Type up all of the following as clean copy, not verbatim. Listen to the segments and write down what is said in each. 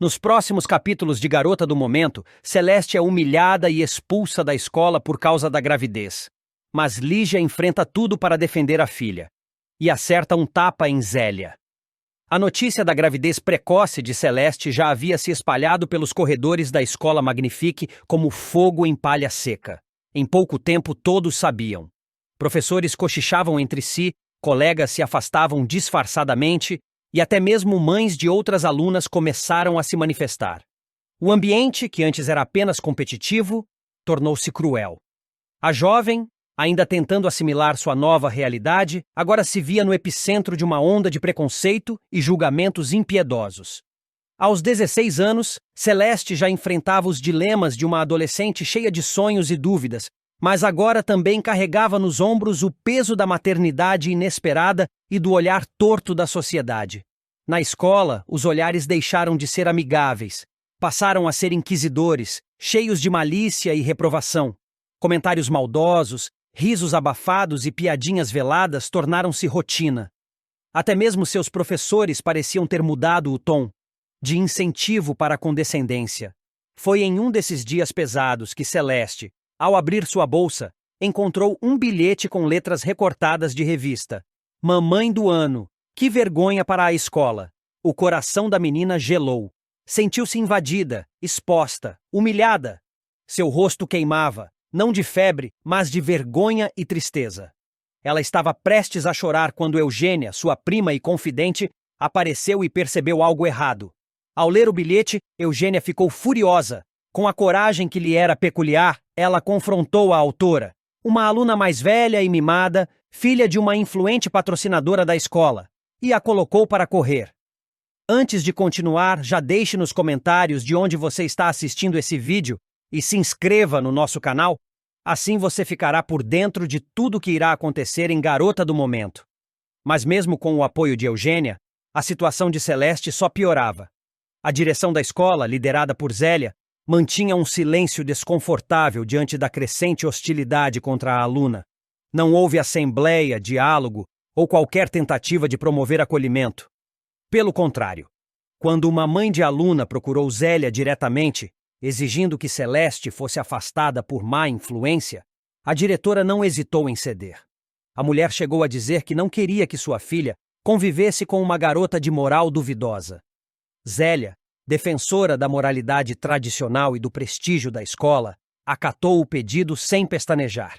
Nos próximos capítulos de Garota do Momento, Celeste é humilhada e expulsa da escola por causa da gravidez. Mas Lígia enfrenta tudo para defender a filha. E acerta um tapa em Zélia. A notícia da gravidez precoce de Celeste já havia se espalhado pelos corredores da Escola Magnifique como fogo em palha seca. Em pouco tempo todos sabiam. Professores cochichavam entre si, colegas se afastavam disfarçadamente, e até mesmo mães de outras alunas começaram a se manifestar. O ambiente, que antes era apenas competitivo, tornou-se cruel. A jovem, ainda tentando assimilar sua nova realidade, agora se via no epicentro de uma onda de preconceito e julgamentos impiedosos. Aos 16 anos, Celeste já enfrentava os dilemas de uma adolescente cheia de sonhos e dúvidas, mas agora também carregava nos ombros o peso da maternidade inesperada e do olhar torto da sociedade. Na escola, os olhares deixaram de ser amigáveis, passaram a ser inquisidores, cheios de malícia e reprovação. Comentários maldosos, risos abafados e piadinhas veladas tornaram-se rotina. Até mesmo seus professores pareciam ter mudado o tom, de incentivo para a condescendência. Foi em um desses dias pesados que Celeste, ao abrir sua bolsa, encontrou um bilhete com letras recortadas de revista. Mamãe do ano. Que vergonha para a escola. O coração da menina gelou. Sentiu-se invadida, exposta, humilhada. Seu rosto queimava, não de febre, mas de vergonha e tristeza. Ela estava prestes a chorar quando Eugênia, sua prima e confidente, apareceu e percebeu algo errado. Ao ler o bilhete, Eugênia ficou furiosa. Com a coragem que lhe era peculiar, ela confrontou a autora, uma aluna mais velha e mimada, filha de uma influente patrocinadora da escola, e a colocou para correr. Antes de continuar, já deixe nos comentários de onde você está assistindo esse vídeo e se inscreva no nosso canal, assim você ficará por dentro de tudo que irá acontecer em Garota do Momento. Mas mesmo com o apoio de Eugênia, a situação de Celeste só piorava. A direção da escola, liderada por Zélia, mantinha um silêncio desconfortável diante da crescente hostilidade contra a aluna. Não houve assembleia, diálogo ou qualquer tentativa de promover acolhimento. Pelo contrário, quando uma mãe de aluna procurou Zélia diretamente, exigindo que Celeste fosse afastada por má influência, a diretora não hesitou em ceder. A mulher chegou a dizer que não queria que sua filha convivesse com uma garota de moral duvidosa. Zélia, defensora da moralidade tradicional e do prestígio da escola, acatou o pedido sem pestanejar.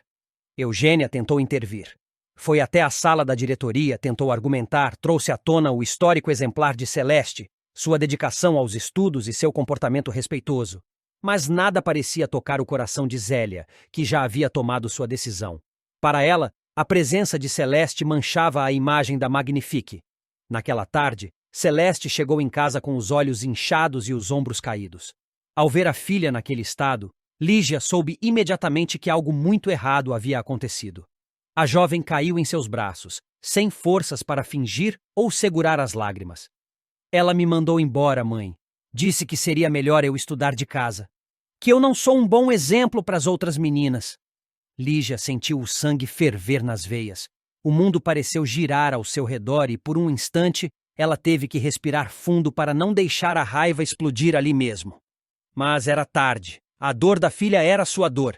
Eugênia tentou intervir. Foi até a sala da diretoria, tentou argumentar, trouxe à tona o histórico exemplar de Celeste, sua dedicação aos estudos e seu comportamento respeitoso. Mas nada parecia tocar o coração de Zélia, que já havia tomado sua decisão. Para ela, a presença de Celeste manchava a imagem da Magnifique. Naquela tarde, Celeste chegou em casa com os olhos inchados e os ombros caídos. Ao ver a filha naquele estado, Lígia soube imediatamente que algo muito errado havia acontecido. A jovem caiu em seus braços, sem forças para fingir ou segurar as lágrimas. Ela me mandou embora, mãe. Disse que seria melhor eu estudar de casa. Que eu não sou um bom exemplo para as outras meninas. Lígia sentiu o sangue ferver nas veias. O mundo pareceu girar ao seu redor e, por um instante, ela teve que respirar fundo para não deixar a raiva explodir ali mesmo. Mas era tarde. A dor da filha era sua dor.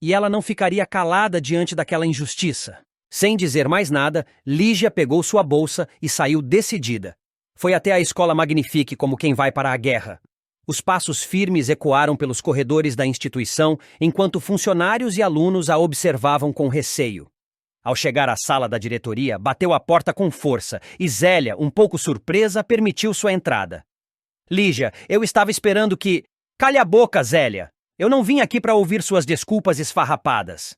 E ela não ficaria calada diante daquela injustiça. Sem dizer mais nada, Lígia pegou sua bolsa e saiu decidida. Foi até a Escola Magnifique como quem vai para a guerra. Os passos firmes ecoaram pelos corredores da instituição, enquanto funcionários e alunos a observavam com receio. Ao chegar à sala da diretoria, bateu a porta com força e Zélia, um pouco surpresa, permitiu sua entrada. Lígia, eu estava esperando que... Cale a boca, Zélia! Eu não vim aqui para ouvir suas desculpas esfarrapadas.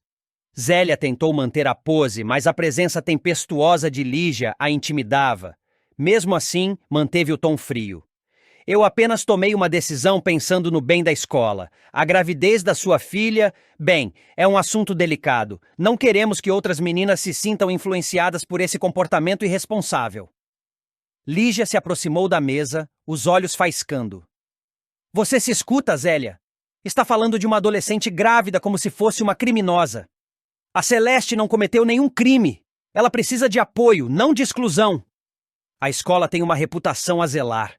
Zélia tentou manter a pose, mas a presença tempestuosa de Lígia a intimidava. Mesmo assim, manteve o tom frio. Eu apenas tomei uma decisão pensando no bem da escola. A gravidez da sua filha, bem, é um assunto delicado. Não queremos que outras meninas se sintam influenciadas por esse comportamento irresponsável. Lígia se aproximou da mesa, os olhos faiscando. Você se escuta, Zélia? Está falando de uma adolescente grávida como se fosse uma criminosa. A Celeste não cometeu nenhum crime. Ela precisa de apoio, não de exclusão. A escola tem uma reputação a zelar.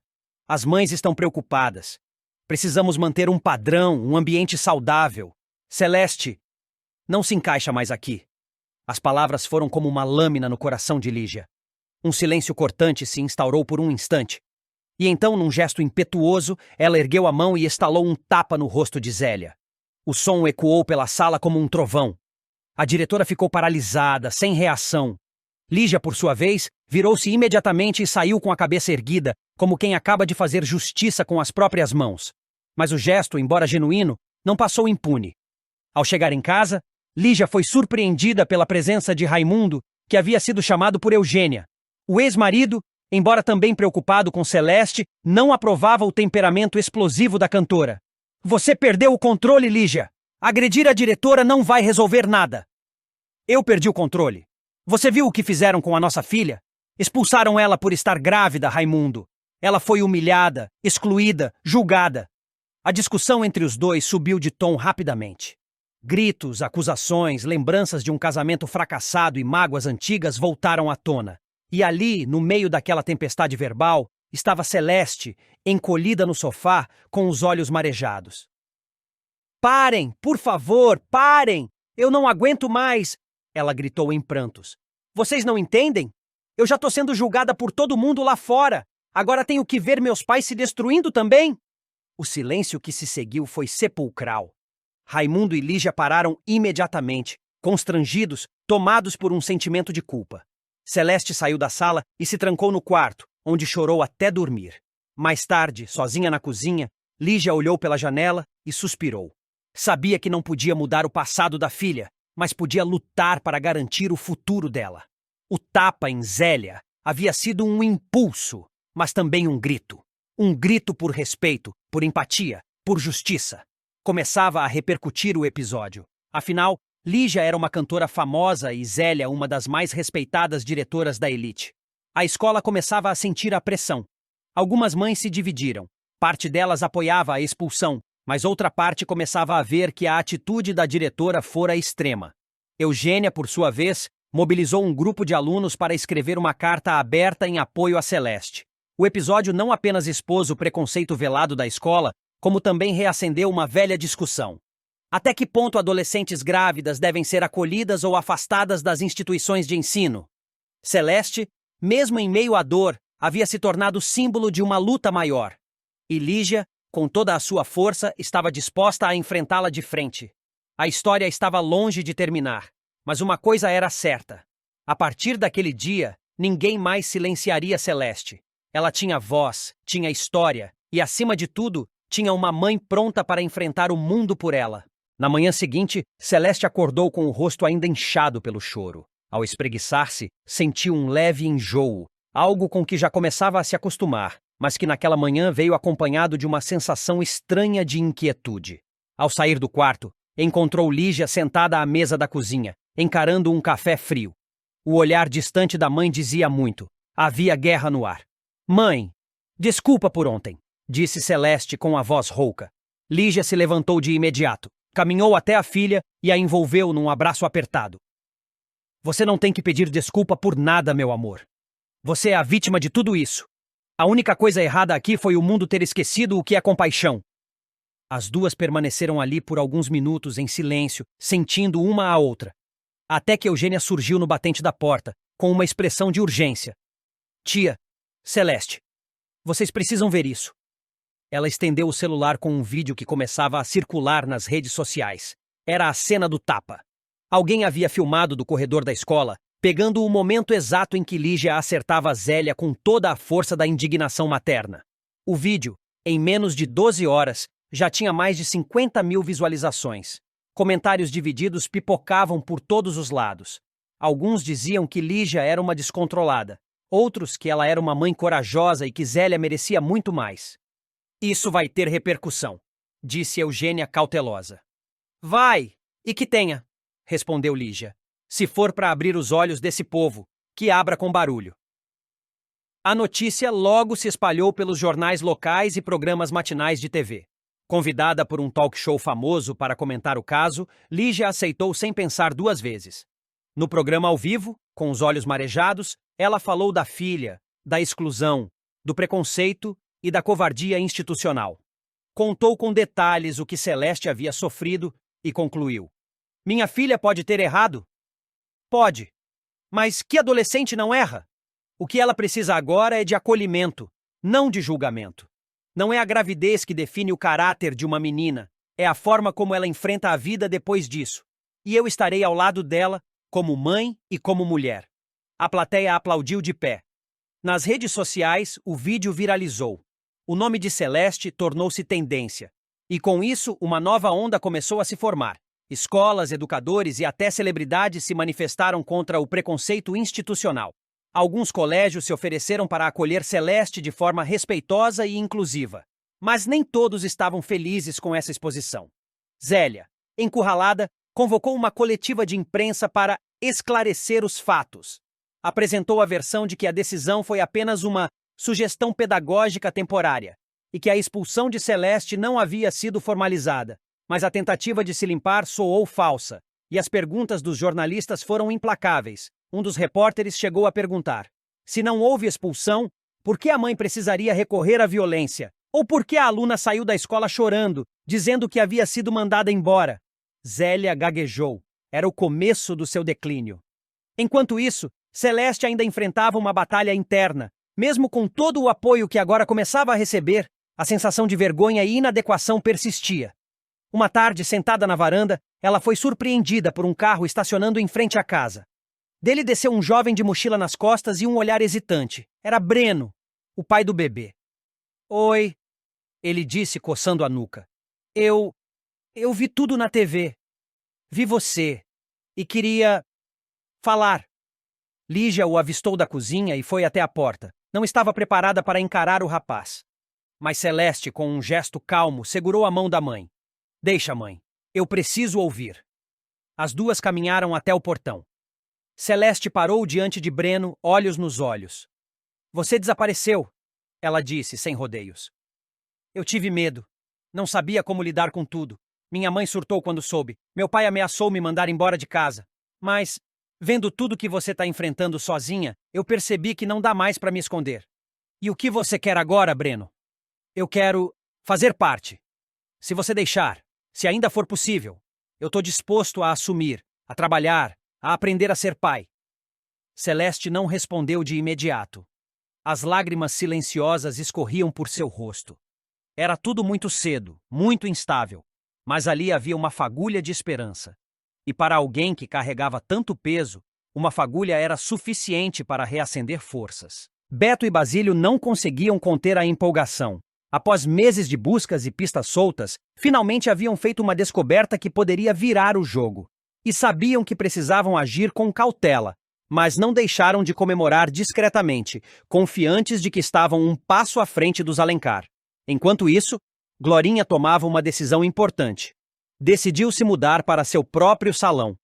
As mães estão preocupadas. Precisamos manter um padrão, um ambiente saudável. Celeste, não se encaixa mais aqui. As palavras foram como uma lâmina no coração de Lígia. Um silêncio cortante se instaurou por um instante. E então, num gesto impetuoso, ela ergueu a mão e estalou um tapa no rosto de Zélia. O som ecoou pela sala como um trovão. A diretora ficou paralisada, sem reação. Lígia, por sua vez, virou-se imediatamente e saiu com a cabeça erguida, como quem acaba de fazer justiça com as próprias mãos. Mas o gesto, embora genuíno, não passou impune. Ao chegar em casa, Lígia foi surpreendida pela presença de Raimundo, que havia sido chamado por Eugênia. O ex-marido, embora também preocupado com Celeste, não aprovava o temperamento explosivo da cantora. Você perdeu o controle, Lígia. Agredir a diretora não vai resolver nada. Eu perdi o controle. Você viu o que fizeram com a nossa filha? Expulsaram ela por estar grávida, Raimundo. Ela foi humilhada, excluída, julgada. A discussão entre os dois subiu de tom rapidamente. Gritos, acusações, lembranças de um casamento fracassado e mágoas antigas voltaram à tona. E ali, no meio daquela tempestade verbal, estava Celeste, encolhida no sofá, com os olhos marejados. Parem, por favor, parem! Eu não aguento mais! Ela gritou em prantos. Vocês não entendem? Eu já tô sendo julgada por todo mundo lá fora. Agora tenho que ver meus pais se destruindo também? O silêncio que se seguiu foi sepulcral. Raimundo e Lígia pararam imediatamente, constrangidos, tomados por um sentimento de culpa. Celeste saiu da sala e se trancou no quarto, onde chorou até dormir. Mais tarde, sozinha na cozinha, Lígia olhou pela janela e suspirou. Sabia que não podia mudar o passado da filha, mas podia lutar para garantir o futuro dela. O tapa em Zélia havia sido um impulso, mas também um grito. Um grito por respeito, por empatia, por justiça. Começava a repercutir o episódio. Afinal, Lígia era uma cantora famosa e Zélia uma das mais respeitadas diretoras da elite. A escola começava a sentir a pressão. Algumas mães se dividiram. Parte delas apoiava a expulsão, mas outra parte começava a ver que a atitude da diretora fora extrema. Eugênia, por sua vez, mobilizou um grupo de alunos para escrever uma carta aberta em apoio a Celeste. O episódio não apenas expôs o preconceito velado da escola, como também reacendeu uma velha discussão. Até que ponto adolescentes grávidas devem ser acolhidas ou afastadas das instituições de ensino? Celeste, mesmo em meio à dor, havia se tornado símbolo de uma luta maior. E Lígia, com toda a sua força, estava disposta a enfrentá-la de frente. A história estava longe de terminar, mas uma coisa era certa. A partir daquele dia, ninguém mais silenciaria Celeste. Ela tinha voz, tinha história e, acima de tudo, tinha uma mãe pronta para enfrentar o mundo por ela. Na manhã seguinte, Celeste acordou com o rosto ainda inchado pelo choro. Ao espreguiçar-se, sentiu um leve enjoo, algo com que já começava a se acostumar, mas que naquela manhã veio acompanhado de uma sensação estranha de inquietude. Ao sair do quarto, encontrou Lígia sentada à mesa da cozinha, encarando um café frio. O olhar distante da mãe dizia muito. Havia guerra no ar. Mãe, desculpa por ontem, disse Celeste com a voz rouca. Lígia se levantou de imediato, caminhou até a filha e a envolveu num abraço apertado. Você não tem que pedir desculpa por nada, meu amor. Você é a vítima de tudo isso. A única coisa errada aqui foi o mundo ter esquecido o que é compaixão. As duas permaneceram ali por alguns minutos em silêncio, sentindo uma a outra. Até que Eugênia surgiu no batente da porta, com uma expressão de urgência. Tia, Celeste, vocês precisam ver isso. Ela estendeu o celular com um vídeo que começava a circular nas redes sociais. Era a cena do tapa. Alguém havia filmado do corredor da escola, pegando o momento exato em que Lígia acertava Zélia com toda a força da indignação materna. O vídeo, em menos de 12 horas, já tinha mais de 50 mil visualizações. Comentários divididos pipocavam por todos os lados. Alguns diziam que Lígia era uma descontrolada, outros que ela era uma mãe corajosa e que Zélia merecia muito mais. Isso vai ter repercussão, disse Eugênia cautelosa. Vai, e que tenha, respondeu Lígia. Se for para abrir os olhos desse povo, que abra com barulho. A notícia logo se espalhou pelos jornais locais e programas matinais de TV. Convidada por um talk show famoso para comentar o caso, Lígia aceitou sem pensar duas vezes. No programa ao vivo, com os olhos marejados, ela falou da filha, da exclusão, do preconceito e da covardia institucional. Contou com detalhes o que Celeste havia sofrido e concluiu: minha filha pode ter errado? Pode. Mas que adolescente não erra? O que ela precisa agora é de acolhimento, não de julgamento. Não é a gravidez que define o caráter de uma menina, é a forma como ela enfrenta a vida depois disso. E eu estarei ao lado dela, como mãe e como mulher. A plateia aplaudiu de pé. Nas redes sociais, o vídeo viralizou. O nome de Celeste tornou-se tendência. E com isso, uma nova onda começou a se formar. Escolas, educadores e até celebridades se manifestaram contra o preconceito institucional. Alguns colégios se ofereceram para acolher Celeste de forma respeitosa e inclusiva. Mas nem todos estavam felizes com essa exposição. Zélia, encurralada, convocou uma coletiva de imprensa para esclarecer os fatos. Apresentou a versão de que a decisão foi apenas uma sugestão pedagógica temporária e que a expulsão de Celeste não havia sido formalizada, mas a tentativa de se limpar soou falsa, e as perguntas dos jornalistas foram implacáveis. Um dos repórteres chegou a perguntar: se não houve expulsão, por que a mãe precisaria recorrer à violência? Ou por que a aluna saiu da escola chorando, dizendo que havia sido mandada embora? Zélia gaguejou. Era o começo do seu declínio. Enquanto isso, Celeste ainda enfrentava uma batalha interna. Mesmo com todo o apoio que agora começava a receber, a sensação de vergonha e inadequação persistia. Uma tarde, sentada na varanda, ela foi surpreendida por um carro estacionando em frente à casa. Dele desceu um jovem de mochila nas costas e um olhar hesitante. Era Breno, o pai do bebê. Oi, ele disse, coçando a nuca. Eu vi tudo na TV. Vi você. E queria falar. Lígia o avistou da cozinha e foi até a porta. Não estava preparada para encarar o rapaz. Mas Celeste, com um gesto calmo, segurou a mão da mãe. Deixa, mãe. Eu preciso ouvir. As duas caminharam até o portão. Celeste parou diante de Breno, olhos nos olhos. Você desapareceu, ela disse, sem rodeios. Eu tive medo. Não sabia como lidar com tudo. Minha mãe surtou quando soube. Meu pai ameaçou me mandar embora de casa. Mas, vendo tudo que você está enfrentando sozinha, eu percebi que não dá mais para me esconder. E o que você quer agora, Breno? Eu quero fazer parte. Se você deixar, se ainda for possível, eu estou disposto a assumir, a trabalhar, a aprender a ser pai. Celeste não respondeu de imediato. As lágrimas silenciosas escorriam por seu rosto. Era tudo muito cedo, muito instável, mas ali havia uma fagulha de esperança. E para alguém que carregava tanto peso, uma fagulha era suficiente para reacender forças. Beto e Basílio não conseguiam conter a empolgação. Após meses de buscas e pistas soltas, finalmente haviam feito uma descoberta que poderia virar o jogo. E sabiam que precisavam agir com cautela, mas não deixaram de comemorar discretamente, confiantes de que estavam um passo à frente dos Alencar. Enquanto isso, Glorinha tomava uma decisão importante. Decidiu se mudar para seu próprio salão.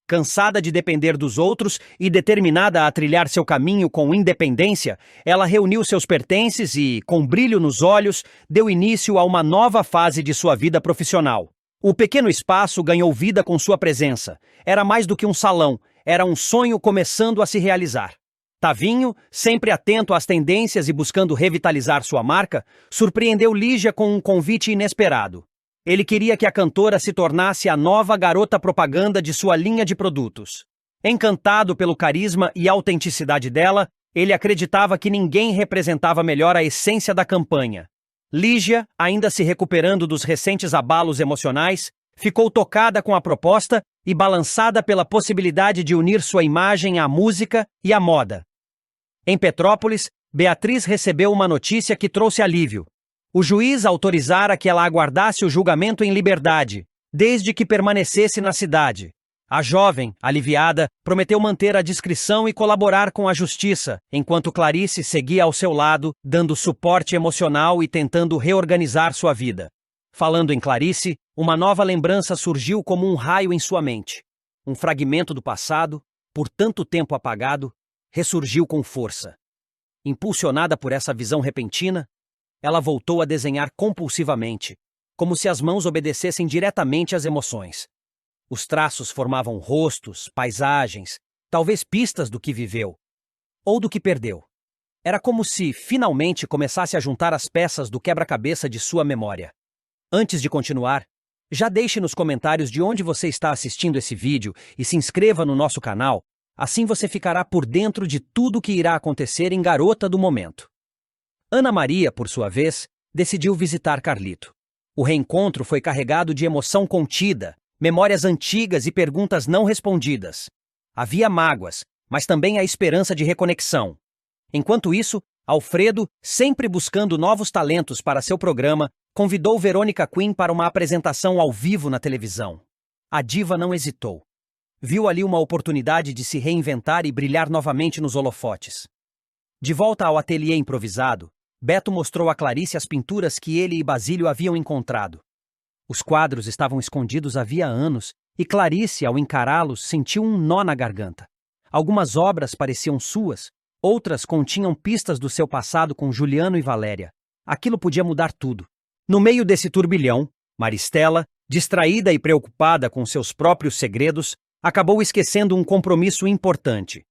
Cansada de depender dos outros e determinada a trilhar seu caminho com independência, ela reuniu seus pertences e, com brilho nos olhos, deu início a uma nova fase de sua vida profissional. O pequeno espaço ganhou vida com sua presença. Era mais do que um salão, era um sonho começando a se realizar. Tavinho, sempre atento às tendências e buscando revitalizar sua marca, surpreendeu Lígia com um convite inesperado. Ele queria que a cantora se tornasse a nova garota propaganda de sua linha de produtos. Encantado pelo carisma e autenticidade dela, ele acreditava que ninguém representava melhor a essência da campanha. Lígia, ainda se recuperando dos recentes abalos emocionais, ficou tocada com a proposta e balançada pela possibilidade de unir sua imagem à música e à moda. Em Petrópolis, Beatriz recebeu uma notícia que trouxe alívio. O juiz autorizara que ela aguardasse o julgamento em liberdade, desde que permanecesse na cidade. A jovem, aliviada, prometeu manter a discrição e colaborar com a justiça, enquanto Clarice seguia ao seu lado, dando suporte emocional e tentando reorganizar sua vida. Falando em Clarice, uma nova lembrança surgiu como um raio em sua mente. Um fragmento do passado, por tanto tempo apagado, ressurgiu com força. Impulsionada por essa visão repentina, ela voltou a desenhar compulsivamente, como se as mãos obedecessem diretamente às emoções. Os traços formavam rostos, paisagens, talvez pistas do que viveu, ou do que perdeu. Era como se, finalmente, começasse a juntar as peças do quebra-cabeça de sua memória. Antes de continuar, já deixe nos comentários de onde você está assistindo esse vídeo e se inscreva no nosso canal, assim você ficará por dentro de tudo o que irá acontecer em Garota do Momento. Ana Maria, por sua vez, decidiu visitar Carlito. O reencontro foi carregado de emoção contida, memórias antigas e perguntas não respondidas. Havia mágoas, mas também a esperança de reconexão. Enquanto isso, Alfredo, sempre buscando novos talentos para seu programa, convidou Verônica Quinn para uma apresentação ao vivo na televisão. A diva não hesitou. Viu ali uma oportunidade de se reinventar e brilhar novamente nos holofotes. De volta ao ateliê improvisado, Beto mostrou a Clarice as pinturas que ele e Basílio haviam encontrado. Os quadros estavam escondidos havia anos e Clarice, ao encará-los, sentiu um nó na garganta. Algumas obras pareciam suas, outras continham pistas do seu passado com Juliano e Valéria. Aquilo podia mudar tudo. No meio desse turbilhão, Maristela, distraída e preocupada com seus próprios segredos, acabou esquecendo um compromisso importante.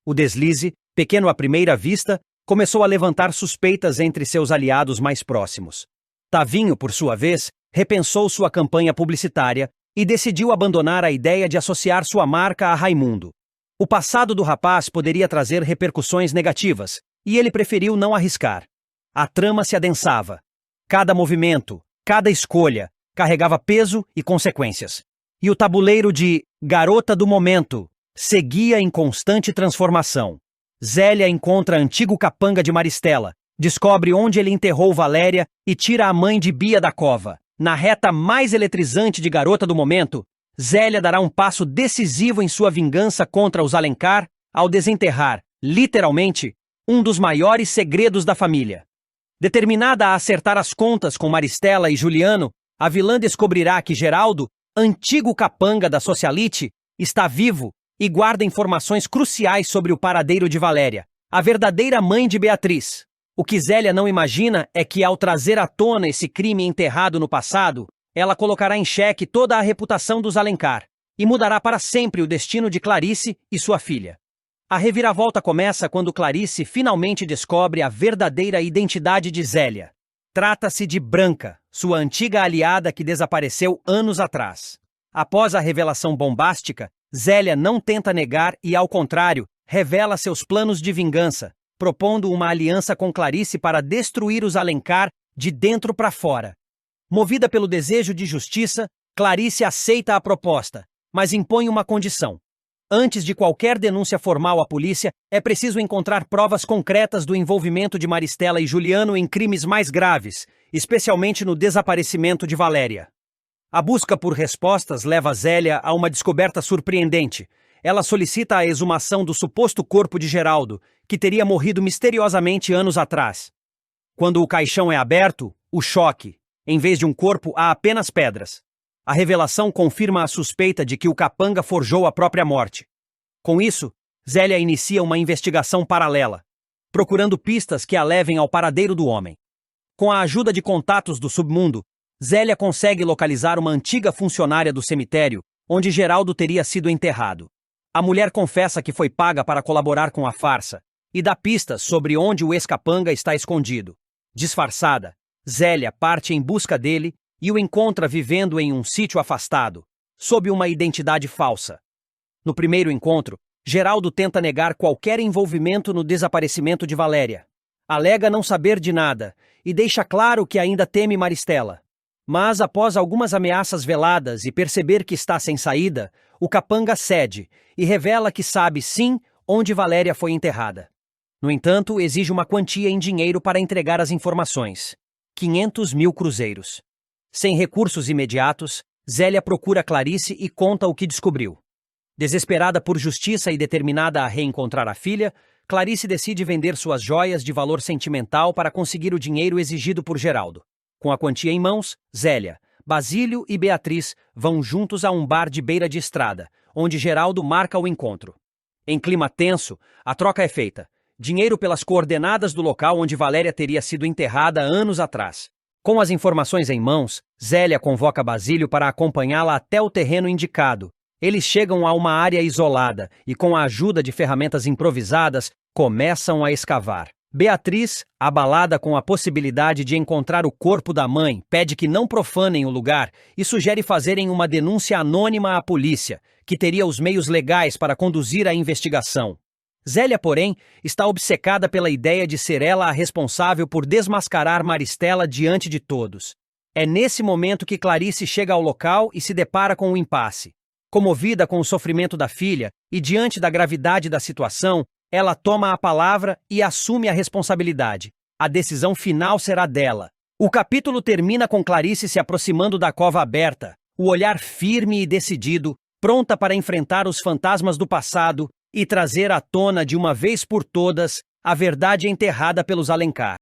O deslize, pequeno à primeira vista, começou a levantar suspeitas entre seus aliados mais próximos. Tavinho, por sua vez, repensou sua campanha publicitária e decidiu abandonar a ideia de associar sua marca a Raimundo. O passado do rapaz poderia trazer repercussões negativas, e ele preferiu não arriscar. A trama se adensava. Cada movimento, cada escolha, carregava peso e consequências. E o tabuleiro de Garota do Momento seguia em constante transformação. Zélia encontra antigo capanga de Maristela, descobre onde ele enterrou Valéria e tira a mãe de Bia da cova. Na reta mais eletrizante de Garota do Momento, Zélia dará um passo decisivo em sua vingança contra os Alencar ao desenterrar, literalmente, um dos maiores segredos da família. Determinada a acertar as contas com Maristela e Juliano, a vilã descobrirá que Geraldo, antigo capanga da socialite, está vivo e guarda informações cruciais sobre o paradeiro de Valéria, a verdadeira mãe de Beatriz. O que Zélia não imagina é que, ao trazer à tona esse crime enterrado no passado, ela colocará em xeque toda a reputação dos Alencar e mudará para sempre o destino de Clarice e sua filha. A reviravolta começa quando Clarice finalmente descobre a verdadeira identidade de Zélia. Trata-se de Branca, sua antiga aliada que desapareceu anos atrás. Após a revelação bombástica, Zélia não tenta negar e, ao contrário, revela seus planos de vingança, propondo uma aliança com Clarice para destruir os Alencar de dentro para fora. Movida pelo desejo de justiça, Clarice aceita a proposta, mas impõe uma condição. Antes de qualquer denúncia formal à polícia, é preciso encontrar provas concretas do envolvimento de Maristela e Juliano em crimes mais graves, especialmente no desaparecimento de Valéria. A busca por respostas leva Zélia a uma descoberta surpreendente. Ela solicita a exumação do suposto corpo de Geraldo, que teria morrido misteriosamente anos atrás. Quando o caixão é aberto, o choque. Em vez de um corpo, há apenas pedras. A revelação confirma a suspeita de que o capanga forjou a própria morte. Com isso, Zélia inicia uma investigação paralela, procurando pistas que a levem ao paradeiro do homem. Com a ajuda de contatos do submundo, Zélia consegue localizar uma antiga funcionária do cemitério, onde Geraldo teria sido enterrado. A mulher confessa que foi paga para colaborar com a farsa, e dá pistas sobre onde o ex-capanga está escondido. Disfarçada, Zélia parte em busca dele e o encontra vivendo em um sítio afastado, sob uma identidade falsa. No primeiro encontro, Geraldo tenta negar qualquer envolvimento no desaparecimento de Valéria. Alega não saber de nada e deixa claro que ainda teme Maristela. Mas, após algumas ameaças veladas e perceber que está sem saída, o capanga cede e revela que sabe sim onde Valéria foi enterrada. No entanto, exige uma quantia em dinheiro para entregar as informações: 500 mil cruzeiros. Sem recursos imediatos, Zélia procura Clarice e conta o que descobriu. Desesperada por justiça e determinada a reencontrar a filha, Clarice decide vender suas joias de valor sentimental para conseguir o dinheiro exigido por Geraldo. Com a quantia em mãos, Zélia, Basílio e Beatriz vão juntos a um bar de beira de estrada, onde Geraldo marca o encontro. Em clima tenso, a troca é feita. Dinheiro pelas coordenadas do local onde Valéria teria sido enterrada anos atrás. Com as informações em mãos, Zélia convoca Basílio para acompanhá-la até o terreno indicado. Eles chegam a uma área isolada e, com a ajuda de ferramentas improvisadas, começam a escavar. Beatriz, abalada com a possibilidade de encontrar o corpo da mãe, pede que não profanem o lugar e sugere fazerem uma denúncia anônima à polícia, que teria os meios legais para conduzir a investigação. Zélia, porém, está obcecada pela ideia de ser ela a responsável por desmascarar Maristela diante de todos. É nesse momento que Clarice chega ao local e se depara com um impasse. Comovida com o sofrimento da filha e diante da gravidade da situação, ela toma a palavra e assume a responsabilidade. A decisão final será dela. O capítulo termina com Clarice se aproximando da cova aberta, o olhar firme e decidido, pronta para enfrentar os fantasmas do passado e trazer à tona de uma vez por todas a verdade enterrada pelos Alencar.